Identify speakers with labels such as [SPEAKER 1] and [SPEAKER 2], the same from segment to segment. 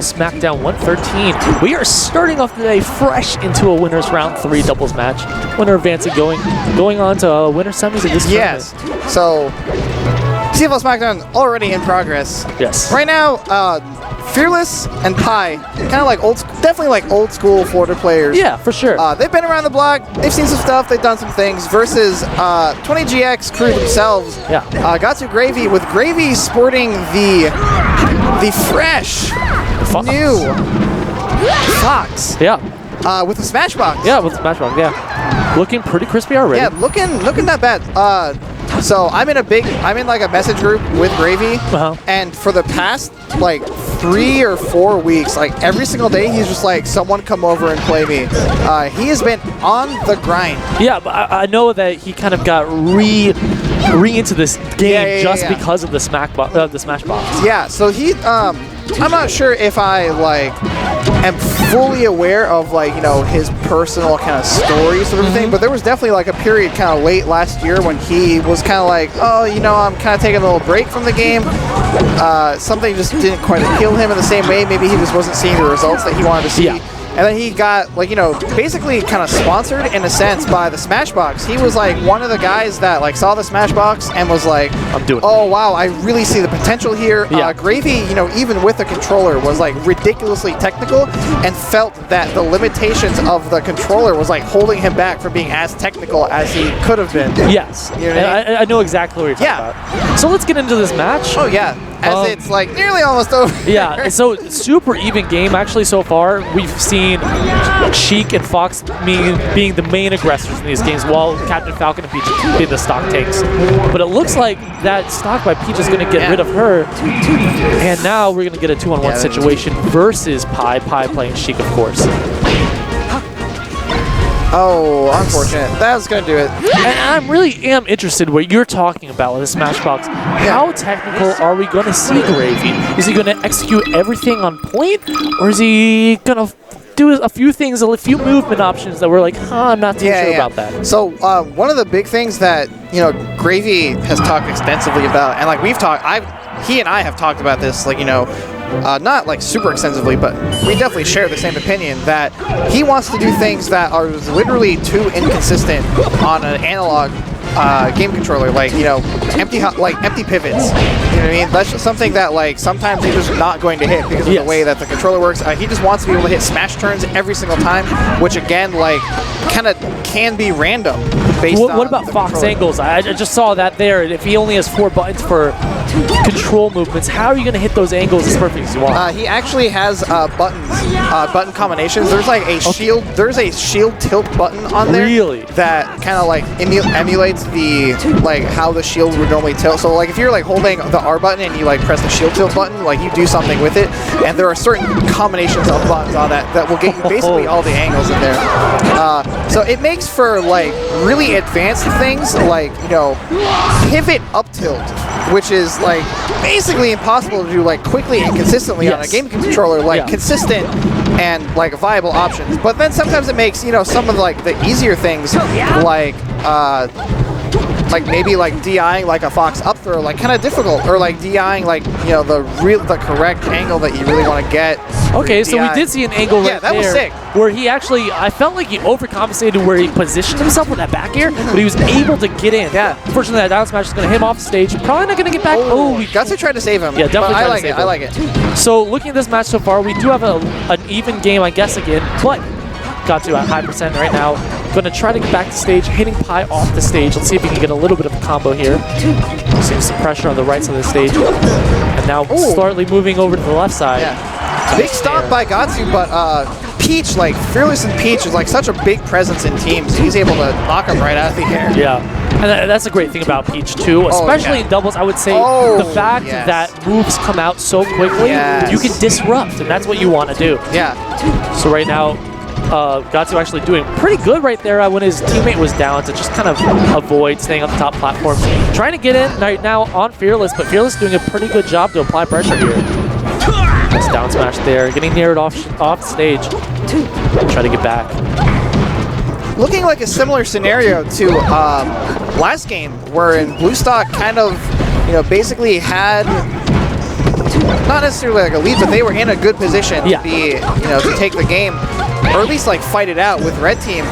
[SPEAKER 1] Smackdown 113. We are starting off today fresh into a winners round 3 doubles match. Winner advancing going on to winner semis of this tournament.
[SPEAKER 2] Yes. So CFL Smackdown already in progress.
[SPEAKER 1] Yes.
[SPEAKER 2] Right now, Fearless and Pi, kind of like definitely like old school Florida players.
[SPEAKER 1] Yeah, for sure.
[SPEAKER 2] They've been around the block. They've seen some stuff. They've done some things. Versus 20GX crew themselves.
[SPEAKER 1] Yeah.
[SPEAKER 2] Gahtzu Gravy, with Gravy sporting the fresh new Fox.
[SPEAKER 1] Yeah.
[SPEAKER 2] With the Smashbox.
[SPEAKER 1] Yeah, with the Smashbox. Yeah. Looking pretty crispy already.
[SPEAKER 2] Yeah, looking not bad. So I'm in like a message group with Gravy, and for the past like 3 or 4 weeks, like every single day, he's just like, someone come over and play me. He has been on the grind.
[SPEAKER 1] Yeah, but I know that he kind of got re into this game just because of the Smashbox.
[SPEAKER 2] Yeah, so he, I'm not sure if I like am fully aware of like, you know, his personal kind of story sort of thing, but there was definitely like a period kind of late last year when he was kind of like, oh, you know, I'm kind of taking a little break from the game. Something just didn't quite appeal to him in the same way. Maybe he just wasn't seeing the results that he wanted to see. Yeah. And then he got, like, you know, basically kind of sponsored in a sense by the Smashbox. He was like one of the guys that like saw the Smashbox and was like,
[SPEAKER 1] I'm doing it.
[SPEAKER 2] Oh wow, I really see the potential here.
[SPEAKER 1] Yeah.
[SPEAKER 2] Gravy, you know, even with the controller, was like ridiculously technical and felt that the limitations of the controller was like holding him back from being as technical as he could have been.
[SPEAKER 1] Yes.
[SPEAKER 2] You know what I mean?
[SPEAKER 1] I know exactly what you're talking about. So let's get into this match.
[SPEAKER 2] Oh yeah. As it's like nearly almost over.
[SPEAKER 1] Yeah, so super even game actually so far. We've seen Sheik and Fox being the main aggressors in these games, while Captain Falcon and Peach being the stock tanks. But it looks like that stock by Peach is going to get rid of her, and now we're going to get a 2-on-1 situation versus Pi playing Sheik, of course.
[SPEAKER 2] Oh, unfortunate. That was going to do it.
[SPEAKER 1] And I really am interested in what you're talking about with the Smashbox. How technical are we going to see Gravy? Is he going to execute everything on point? Or is he going to do a few things, a few movement options that we're like, I'm not too sure about that?
[SPEAKER 2] So one of the big things that, you know, Gravy has talked extensively about, and like we've talked, he and I have talked about this, like, you know, not like super extensively, but we definitely share the same opinion that he wants to do things that are literally too inconsistent on an analog game controller, like, you know, empty pivots. You know what I mean? That's just something that like sometimes he's just not going to hit because of the way that the controller works. He just wants to be able to hit smash turns every single time, which again, like, kind of can be random based on
[SPEAKER 1] what about Fox
[SPEAKER 2] controller.
[SPEAKER 1] angles? I just saw that there. If he only has 4 buttons for control movements, how are you going to hit those angles as perfect as you want?
[SPEAKER 2] He actually has button combinations. There's like a shield. There's a shield tilt button on there.
[SPEAKER 1] Really?
[SPEAKER 2] That kind of like emulates the like how the shield would normally tilt. So like if you're like holding the R button and you like press the shield tilt button, like you do something with it, and there are certain combinations of buttons on that will get you basically all the angles in there. So it makes for like really advanced things, like, you know, pivot up tilt, which is like basically impossible to do like quickly and consistently on a game controller, like consistent and like viable options. But then sometimes it makes, you know, some of like the easier things, like maybe like DIing like a Fox up throw, like kind of difficult, or like DIing like, you know, the correct angle that you really want to get.
[SPEAKER 1] Okay, so we did see an angle right
[SPEAKER 2] that was sick.
[SPEAKER 1] Where he actually, I felt like he overcompensated where he positioned himself with that back air, but he was able to get in.
[SPEAKER 2] Yeah.
[SPEAKER 1] Unfortunately, that down smash is going to hit him off the stage. Probably not going to get back.
[SPEAKER 2] Gahtzu tried to save him.
[SPEAKER 1] Yeah, definitely.
[SPEAKER 2] I like it.
[SPEAKER 1] So looking at this match so far, we do have an even game, I guess, again, but Gahtzu at high percent right now. Going to try to get back to stage, hitting Pi off the stage. Let's see if he can get a little bit of a combo here. Seeing some pressure on the right side of the stage. And now slightly moving over to the left side.
[SPEAKER 2] Yeah. Big stop by Gahtzu, but Peach, like Fearless and Peach is like such a big presence in teams. He's able to knock him right out of the air.
[SPEAKER 1] Yeah. And that's a great thing about Peach too, especially in doubles. I would say the fact that moves come out so quickly, you can disrupt, and that's what you want to do.
[SPEAKER 2] Yeah.
[SPEAKER 1] So right now, Gahtzu actually doing pretty good right there when his teammate was down to just kind of avoid staying on the top platform. Trying to get in right now on Fearless, but Fearless doing a pretty good job to apply pressure here. Nice down smash there, getting near it off stage. Try to get back.
[SPEAKER 2] Looking like a similar scenario to last game, wherein Blue Stock kind of, you know, basically had not necessarily like a lead, but they were in a good position
[SPEAKER 1] Yeah.
[SPEAKER 2] to be, to take the game, or at least like fight it out with red team.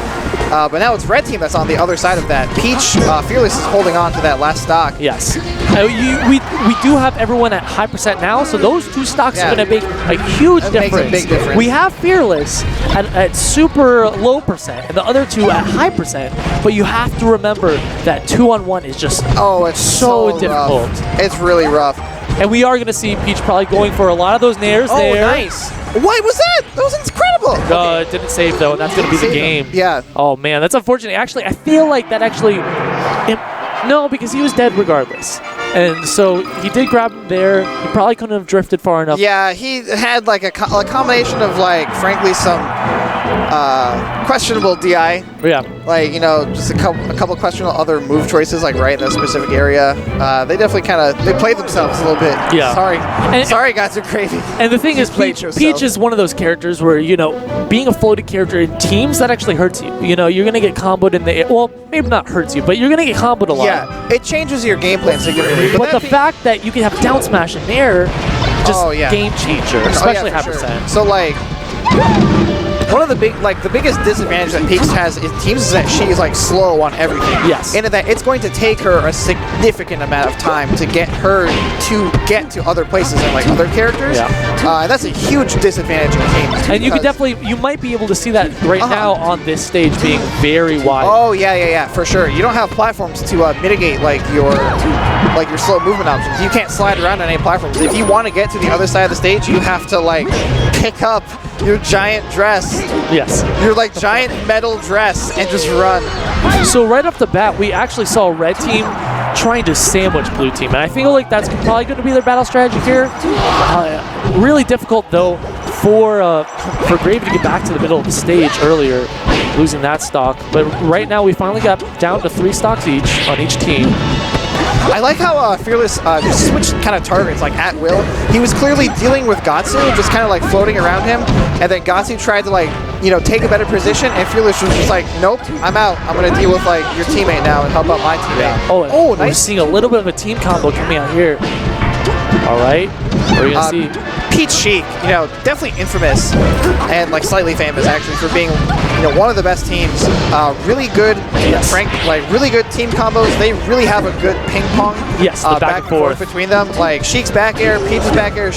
[SPEAKER 2] But now it's red team that's on the other side of that. Peach, Fearless is holding on to that last stock.
[SPEAKER 1] Yes. We do have everyone at high percent now, so those two stocks are going to make a huge difference.
[SPEAKER 2] Makes a big difference.
[SPEAKER 1] We have Fearless at super low percent, and the other two at high percent, but you have to remember that 2-on-1 is just
[SPEAKER 2] it's so
[SPEAKER 1] difficult.
[SPEAKER 2] Rough. It's really rough.
[SPEAKER 1] And we are going to see Peach probably going for a lot of those nairs there.
[SPEAKER 2] Oh, nice. What was that? That was incredible.
[SPEAKER 1] It didn't save, though, and that's going to be the game.
[SPEAKER 2] Yeah.
[SPEAKER 1] Oh, man, that's unfortunate. Actually, I feel like that actually... No, because he was dead regardless. And so he did grab him there. He probably couldn't have drifted far enough.
[SPEAKER 2] Yeah, he had like a combination of like, frankly, some questionable DI.
[SPEAKER 1] Yeah.
[SPEAKER 2] Like, just a couple questionable other move choices, like right in that specific area. They definitely they played themselves a little bit.
[SPEAKER 1] Yeah.
[SPEAKER 2] Sorry, Gahtzu Gravy.
[SPEAKER 1] And the thing is, Peach is one of those characters where, being a floated character in teams, that actually hurts you. You're going to get comboed in the... Well, maybe not hurts you, but you're going to get comboed a lot.
[SPEAKER 2] Yeah, it changes your game plan significantly.
[SPEAKER 1] But the fact that you can have down smash in air, just game changer, especially high percent.
[SPEAKER 2] So, like... One of the biggest disadvantage that Peach has in teams is that she is like slow on everything.
[SPEAKER 1] Yes.
[SPEAKER 2] And that it's going to take her a significant amount of time to get her to get to other places and like other characters.
[SPEAKER 1] Yeah.
[SPEAKER 2] And that's a huge disadvantage in teams.
[SPEAKER 1] And you could you might be able to see that right now on this stage being very wide.
[SPEAKER 2] Oh yeah, for sure. You don't have platforms to mitigate like your slow movement options. You can't slide around on any platforms. If you want to get to the other side of the stage, you have to like pick up your giant dress.
[SPEAKER 1] Yes.
[SPEAKER 2] Your like giant metal dress and just run.
[SPEAKER 1] So right off the bat, we actually saw red team trying to sandwich blue team, and I feel like that's probably going to be their battle strategy here. Really difficult though for Gravy to get back to the middle of the stage earlier, losing that stock. But right now we finally got down to 3 stocks each on each team.
[SPEAKER 2] I like how Fearless just switched kind of targets, like at will. He was clearly dealing with Gahtzu, just kind of like floating around him, and then Gahtzu tried to like, take a better position, and Fearless was just like, nope, I'm out. I'm going to deal with like your teammate now and help out my teammate.
[SPEAKER 1] Oh, nice. We're seeing a little bit of a team combo coming out here. All right, what are you going to see?
[SPEAKER 2] Peach Sheik, definitely infamous and like slightly famous actually for being, one of the best teams. Really good, really good team combos. They really have a good ping pong.
[SPEAKER 1] Yes, the back and forth
[SPEAKER 2] between them. Like Sheik's back air, Peach's back air,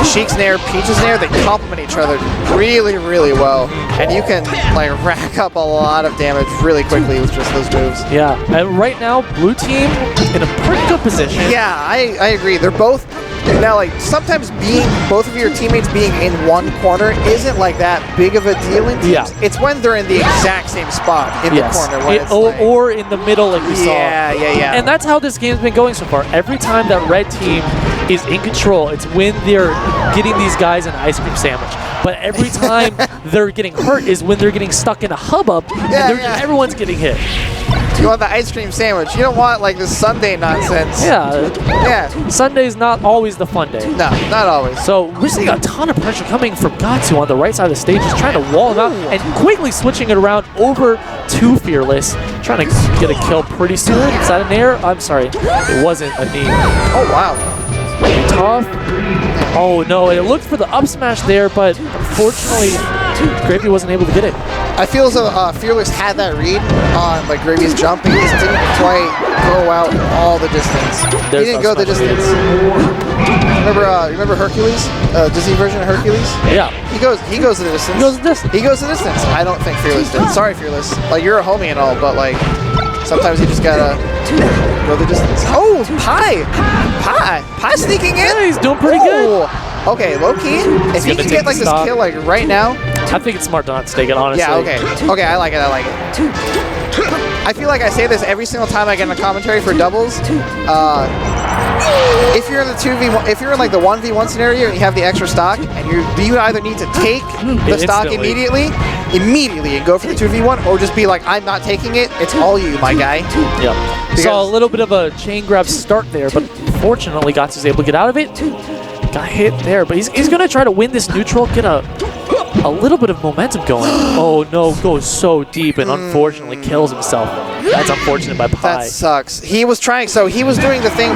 [SPEAKER 2] Sheik's nair, Peach's nair. They complement each other really, really well, and you can like rack up a lot of damage really quickly with just those moves.
[SPEAKER 1] Yeah, and right now blue team in a pretty good position.
[SPEAKER 2] Yeah, I agree. They're both. Now, like, sometimes both of your teammates being in one corner isn't, like, that big of a deal in teams.
[SPEAKER 1] Yeah.
[SPEAKER 2] It's when they're in the exact same spot in the corner.
[SPEAKER 1] Or in the middle, like we saw.
[SPEAKER 2] Yeah.
[SPEAKER 1] And that's how this game's been going so far. Every time that red team is in control, it's when they're getting these guys an ice cream sandwich. But every time they're getting hurt is when they're getting stuck in a hubbub, and everyone's getting hit.
[SPEAKER 2] You want the ice cream sandwich. You don't want, like, this Sunday nonsense.
[SPEAKER 1] Yeah. Sunday's not always the fun day.
[SPEAKER 2] No, not always.
[SPEAKER 1] So we're seeing a ton of pressure coming from Gahtzu on the right side of the stage, just trying to wall him out and quickly switching it around over to Fearless, trying to get a kill pretty soon. Is that an air? I'm sorry. It wasn't a knee.
[SPEAKER 2] Oh, wow.
[SPEAKER 1] Tough. Oh, no. It looked for the up smash there, but unfortunately, Gravy wasn't able to get it.
[SPEAKER 2] I feel as though Fearless had that read on like Gravy's jump, and he just didn't quite go out all the distance. He didn't go the distance. Remember Hercules? Disney version of Hercules?
[SPEAKER 1] Yeah.
[SPEAKER 2] He goes the distance. He goes the distance. I don't think Fearless did. Sorry, Fearless. Like, you're a homie and all, but like sometimes you just gotta go the distance. Oh, Pie sneaking in.
[SPEAKER 1] Yeah, he's doing pretty good.
[SPEAKER 2] Okay, low key. If he can get like this kill like right now.
[SPEAKER 1] I think it's smart not to take it, honestly.
[SPEAKER 2] Yeah, okay, I like it. I feel like I say this every single time I get in a commentary for doubles. If you're in the 2v1, if you're in like the 1v1 scenario and you have the extra stock, and you either need to take the stock immediately and go for the 2v1, or just be like, I'm not taking it. It's all you, my guy.
[SPEAKER 1] Yep. Saw a little bit of a chain grab start there, but fortunately Gahtzu's able to get out of it. Got hit there, but he's going to try to win this neutral, get a little bit of momentum going. Oh no, goes so deep and unfortunately kills himself. That's unfortunate by Pie.
[SPEAKER 2] That sucks. He was trying, so he was doing the thing